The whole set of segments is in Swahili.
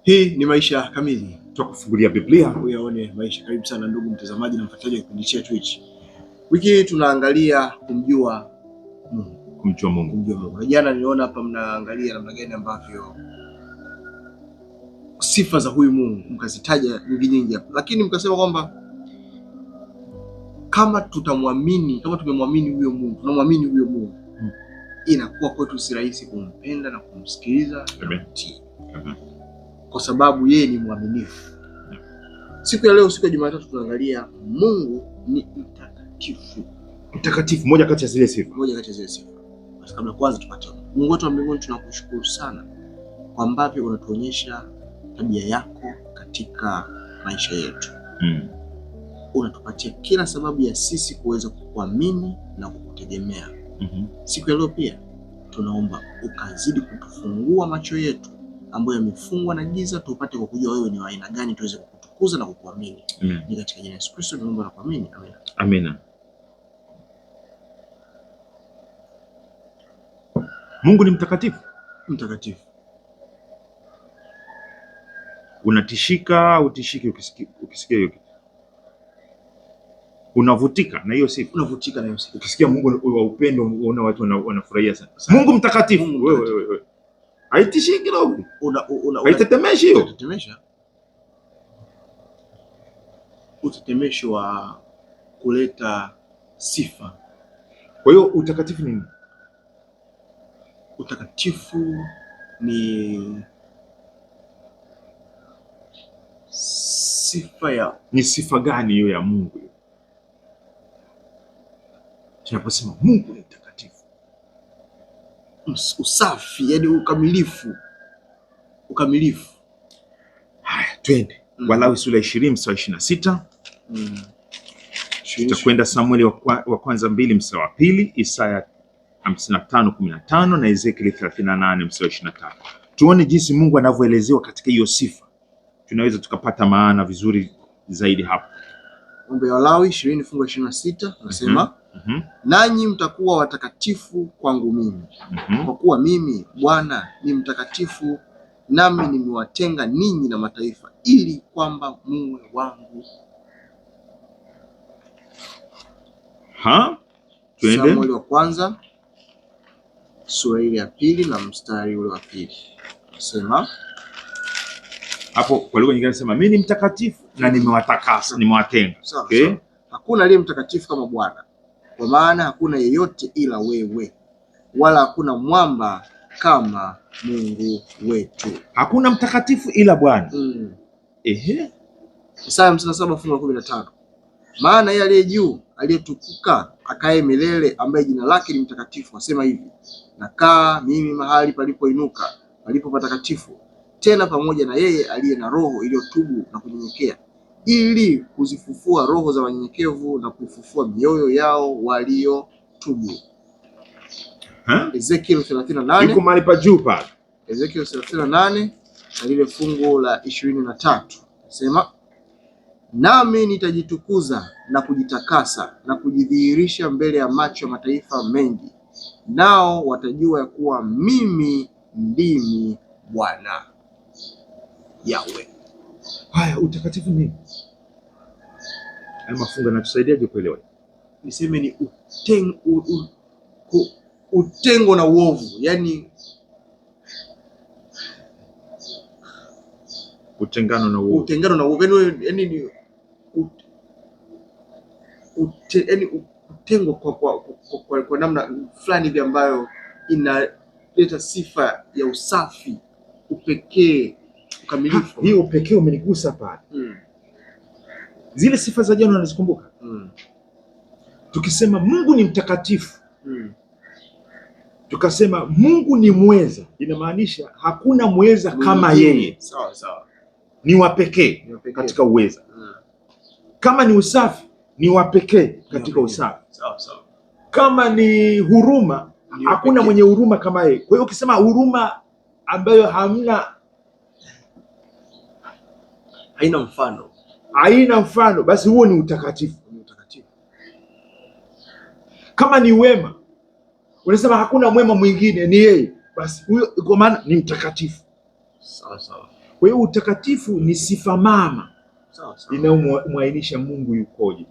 Hii ni Maisha Kamili, tutakufungulia Biblia uyaone maisha. Karibu sana ndugu mtazamaji na mfuatiliaji wa kipindi chetu hichi. Wiki hii tunaangalia kumjua Mungu. Kumjua Mungu. Na jana niliona hapa mnaangalia namna gani ambavyo sifa za huyu Mungu mkazitaja nyingi hapa, lakini mkasema kwamba kama tutamwamini, kama tumemwamini huyo Mungu, tunamwamini huyo Mungu, inakuwa kwetu si rahisi kumpenda na kumsikiliza na kumtii. Kwa sababu yeye ni mwaminifu. Siku ya leo, siku ya Jumatatu, tunaangalia Mungu ni mtakatifu. Mtakatifu, moja kati ya zile sifa. Basi kabla kwanza tupate Mungu wetu wa mbinguni, tunakushukuru sana kwa ambavyo unatuonyesha tabia yako katika maisha yetu. Unatupatia kila sababu ya sisi kuweza kukuamini na kukutegemea. Siku ya leo pia tunaomba ukazidi kutufungua macho yetu ambayo yamefungwa na giza, tupate kujua wewe ni wa aina gani, tuweze kukutukuza na kukuamini. Ni katika jina la Yesu Kristo tunaomba na kuamini. Amen. Amina. Mungu ni mtakatifu. Mtakatifu. Unatishika au utishiki ukisikia hiyo kitu? Unavutika na hiyo sifa. Ukisikia Mungu wa upendo, unaona watu wanafurahia sana. Mungu mtakatifu. Wewe. Haitishiki kidogo. Haitetemeshi hiyo. Haitetemesha. Utetemesho wa kuleta sifa. Kwa hiyo utakatifu ni nini? Utakatifu ni sifa ya... Ni sifa gani hiyo ya Mungu? Tunaposema Mungu ni mtakatifu, usafi, yani ukamilifu. Haya, twende Walawi sura 20 mstari 26. Tutakwenda Samueli wa kwanza 2 mstari wa 2, Isaya 55:15 na Ezekieli 38 mstari 25. Tuone jinsi Mungu anavyoelezewa katika hiyo sifa. Tunaweza tukapata maana vizuri zaidi hapo. Walawi 20 fungu 26 nasema, nanyi mtakuwa watakatifu kwangu mimi, kwa kuwa mimi Bwana ni mtakatifu, nami nimewatenga ninyi na mataifa, ili kwamba muwe wangu. Twende Samueli wa kwanza sura ile ya 2 na mstari ule wa 2. Nasema hapo kwa lugha nyingine, nasema mimi ni mtakatifu na nimewatakasa, nimewatenga. Okay? Hakuna aliye mtakatifu kama Bwana, kwa maana hakuna yeyote ila wewe, wala hakuna mwamba kama Mungu wetu. Hakuna mtakatifu ila Bwana. Isaya 57 fungu la 15. Maana yeye aliye juu, aliyetukuka, akae milele, ambaye jina lake ni mtakatifu, asema hivi, nakaa mimi mahali palipoinuka, palipo patakatifu, tena pamoja na yeye aliye na roho iliyotubu na kunyenyekea, ili kuzifufua roho za wanyenyekevu na kuifufua mioyo yao waliotubu. Ezekiel 38. Yuko mahali pa juu pale. Ezekiel 38 na lile fungu la 23. Nasema, nami nitajitukuza na kujitakasa na kujidhihirisha mbele ya macho ya mataifa mengi, nao watajua ya kuwa mimi ndimi Bwana Yahweh. Haya, utakatifu ni mafungo yanatusaidiaje kuelewa? Niseme ni utengo na uovu, yani utengano na uovu, yani ni utengo kwa namna fulani hivi ambayo inaleta sifa ya usafi, upekee, ukamilifu. Hiyo upekee umenigusa pale. Zile sifa za jana unazikumbuka? Tukisema Mungu ni mtakatifu, tukasema Mungu ni mweza, inamaanisha hakuna mweza kama yeye. Sawa. Ni wa pekee katika uweza. Kama ni usafi, ni wa pekee katika usafi. Sawa. Kama ni huruma, hakuna mwenye huruma kama yeye. Kwa hiyo ukisema huruma ambayo haina mfano, basi huo ni utakatifu. Kama ni wema, unasema hakuna mwema mwingine, ni yeye, basi huyo kwa maana ni mtakatifu. Sawa. Kwa hiyo utakatifu ni sifa mama inayomwainisha Mungu yukoje.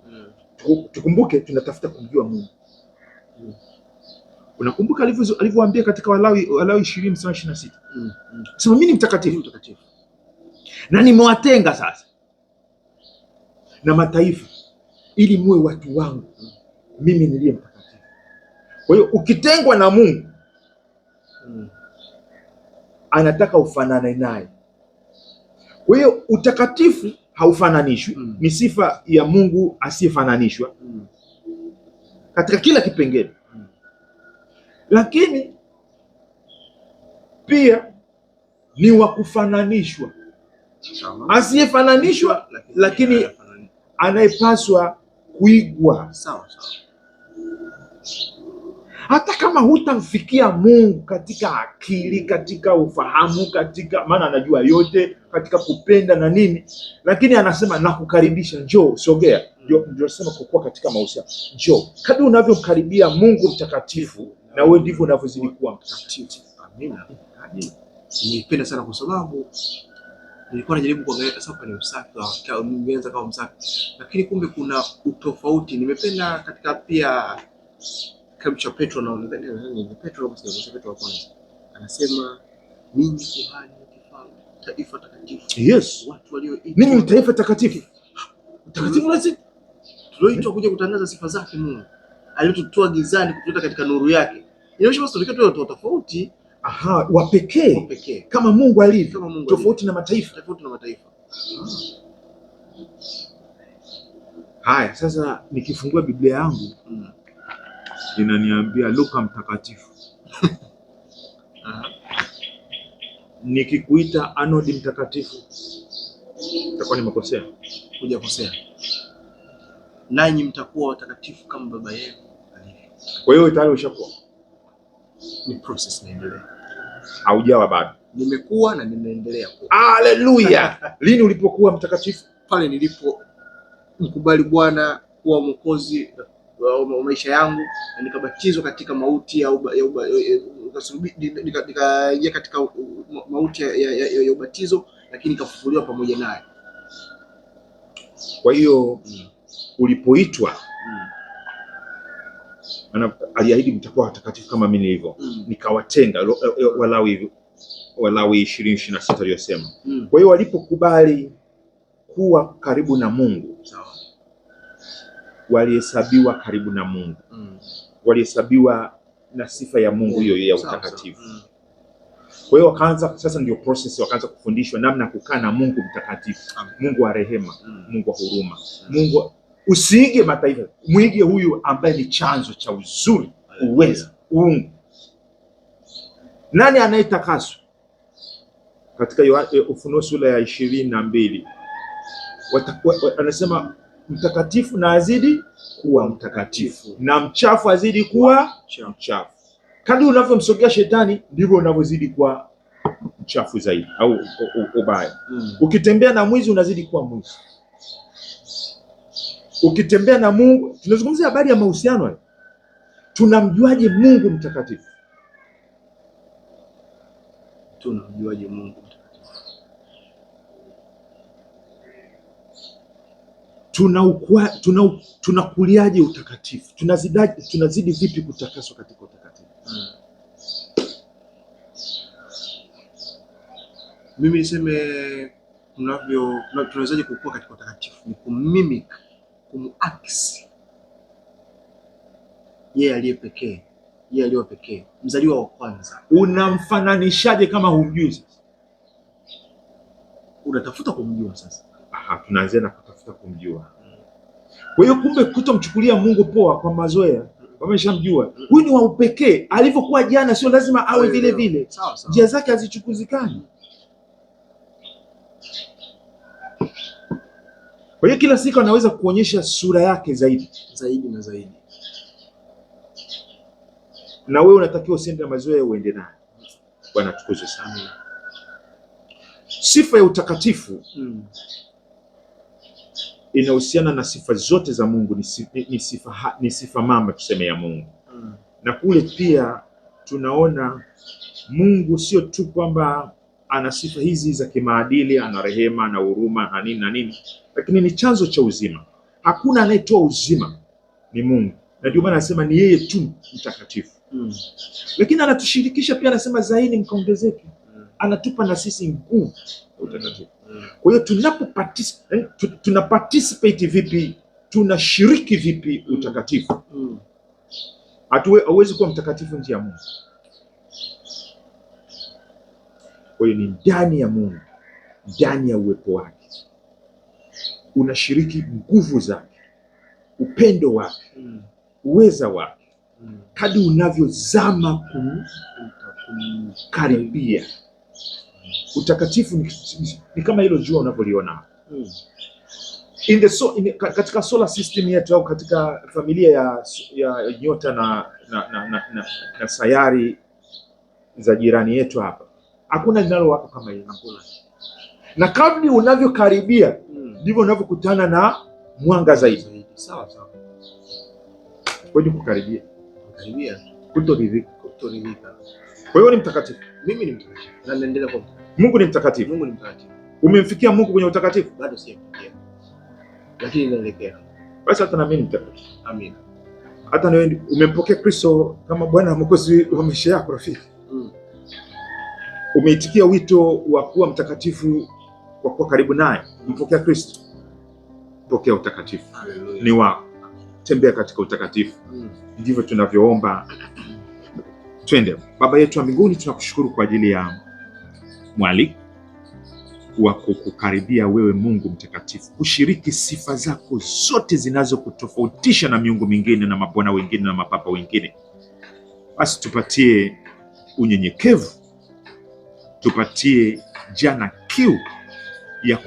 Tukumbuke tunatafuta kumjua Mungu. Unakumbuka alivyowaambia katika Walawi 20:26. Sema mimi ni mtakatifu na nimewatenga sasa na mataifa ili muwe watu wangu, mimi niliye mtakatifu. Kwa hiyo ukitengwa na Mungu anataka ufanane naye. Kwa hiyo utakatifu haufananishwi, ni sifa ya Mungu asiyefananishwa katika kila kipengele. Lakini pia ni wa kufananishwa, asiyefananishwa, lakini anayepaswa kuigwa. Hata kama hutamfikia Mungu katika akili, katika ufahamu, katika maana anajua yote, katika kupenda na nini, lakini anasema nakukaribisha, njoo, sogea. Ndio sema kukua katika mahusiano, njoo. Kadri unavyomkaribia Mungu mtakatifu, na wewe ndivyo unavyozidi kuwa mtakatifu. Amina. Nilipenda sana kwa sababu nilikuwa najaribu kuangalia sasa ni usafi wa mwenza kama msafi, lakini kumbe kuna utofauti. Nimependa katika pia kitabu cha Petro na Petro wa kwanza anasema ninyi kuhani kifalme, taifa takatifu. Yes, watu walioitwa, ninyi ni taifa takatifu. Takatifu lazima tulioitwa kuja kutangaza sifa zake Mungu aliyotutoa gizani kutuleta katika nuru yake. Inaonyesha basi tulikuwa tu tofauti, wa pekee kama Mungu alivyo, tofauti na mataifa. Haya, sasa nikifungua Biblia yangu inaniambia Luka mtakatifu. Nikikuita Arnold mtakatifu itakuwa nimekosea. Hujakosea. Nanyi mtakuwa watakatifu kama baba yenu alivyo. Kwa hiyo tayari ushakuwa. Ni process inaendelea. Haujawa bado. Nimekuwa na ninaendelea kuwa. Haleluya. Lini ulipokuwa mtakatifu? Pale nilipo mkubali Bwana kuwa Mwokozi wa maisha yangu, na nikabatizwa katika mauti nikaingia katika mauti ya ubatizo, lakini nikafufuliwa pamoja naye. Kwa hiyo ulipoitwa aliahidi mtakuwa watakatifu kama mimi nilivyo, nikawatenga. Walawi 20:26 aliyosema. Kwa hiyo walipokubali kuwa karibu na Mungu, walihesabiwa karibu na Mungu, walihesabiwa na sifa ya Mungu hiyo ya utakatifu. Kwa hiyo wakaanza sasa, ndio process, wakaanza kufundishwa namna ya kukaa na Mungu mtakatifu. Mungu wa rehema, Mungu wa huruma. Mungu, usiige mataifa, muige huyu ambaye ni chanzo cha uzuri, uweza, uungu. Nani anayetakaswa? Katika Ufunuo sura ya 22 anasema mtakatifu na azidi kuwa mtakatifu, na mchafu azidi kuwa mchafu. Kadri unavyomsogea shetani ndivyo unavyozidi kuwa mchafu zaidi au ubaya. Ukitembea na mwizi unazidi kuwa mwizi. Ukitembea na Mungu, tunazungumzia habari ya mahusiano. Tunamjuaje Mungu mtakatifu? Tunamjuaje Mungu mtakatifu? Tunakuliaje utakatifu? Tunazidi vipi kutakaswa katika utakatifu? Mimi niseme tunawezaje kukua katika utakatifu? Ni kumimik, kumuakisi yeye aliye pekee, yeye aliye pekee, mzaliwa wa kwanza. Unamfananishaje kama humjui sasa? Unatafuta kumjua sasa. Tunaanza na kutafuta kumjua. Kwa hiyo kumbe kutomchukulia Mungu poa kwa mazoea, wameshamjua. Huyu ni wa upekee, alivyokuwa jana sio lazima awe vile vile. Njia zake hazichukuzikani. Kwa hiyo kila siku anaweza kuonyesha sura yake zaidi na zaidi. Na wewe unatakiwa usiende na mazoea, uende naye. Bwana tukuzwe sana. Sifa ya utakatifu inahusiana na sifa zote za Mungu, ni sifa mama tuseme ya Mungu. Na kule pia tunaona Mungu sio tu kwamba ana sifa hizi za kimaadili, ana rehema na huruma na nini na nini, lakini ni chanzo cha uzima. Hakuna anayetoa uzima, ni Mungu, na ndio maana anasema ni yeye tu mtakatifu. Lakini anatushirikisha pia, anasema zaidi mkaongezeke. Anatupa na sisi nguvu ya utakatifu. Kwa hiyo tuna participate vipi, tunashiriki vipi utakatifu? Hauwezi kuwa mtakatifu nje ya Mungu. Kwa hiyo ni ndani ya Mungu, ndani ya uwepo wake unashiriki nguvu zake, upendo wake, uweza wake, kadri unavyozama kumkaribia. Utakatifu ni kama hilo jua unavyoliona katika solar system yetu, au katika familia ya nyota na sayari za jirani yetu hapa. Hakuna linalowaka kama hilo. Na kadri unavyokaribia ndivyo unavyokutana na mwanga zaidi. Sawa sawa. Kwa hiyo kukaribia, kutoridhika. Kwa hiyo ni mtakatifu. Mimi ni mtakatifu na naendelea kwa Mungu ni mtakatifu. Mungu ni mtakatifu. Umemfikia Mungu kwenye utakatifu? Bado sijafikia, lakini naelekea. Basi hata na mimi ni mtakatifu. Amina. Hata na wewe umempokea Kristo kama Bwana na Mwokozi wa maisha yako, rafiki. Umeitikia wito wa kuwa mtakatifu kwa kuwa karibu naye. Mpokea Kristo, pokea utakatifu. Hallelujah. Ni wako. Tembea katika utakatifu. Ndivyo tunavyoomba. Twende. Baba yetu wa mbinguni, tunakushukuru kwa ajili ya mwaliko wa kukukaribia wewe Mungu mtakatifu, kushiriki sifa zako zote zinazokutofautisha na miungu mingine na mabwana wengine na mapapa wengine. Basi tupatie unyenyekevu, tupatie jana kiu ya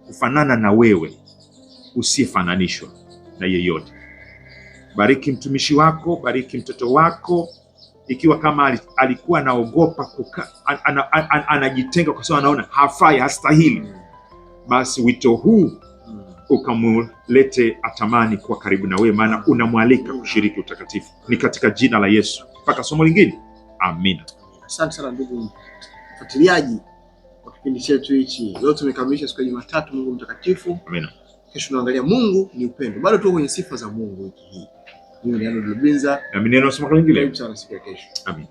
kufanana na wewe usiyefananishwa na yeyote. Bariki mtumishi wako, bariki mtoto wako. Ikiwa kama alikuwa anaogopa anajitenga kwa sababu anaona hafai, hastahili, basi wito huu ukamulete atamani kuwa karibu na wewe, maana unamwalika kushiriki utakatifu. Ni katika jina la Yesu. Mpaka somo lingine. Amina. Asante sana ndugu mfuatiliaji wa kipindi chetu hichi. Leo tumekamilisha siku ya Jumatatu, Mungu mtakatifu. Amina. Kesho tunaangalia Mungu ni upendo. Bado tuko kwenye sifa za Mungu wiki hii. Mimi ni Arnold Lubinza. Na mimi neno somo lingine. Siku ya kesho. Amina.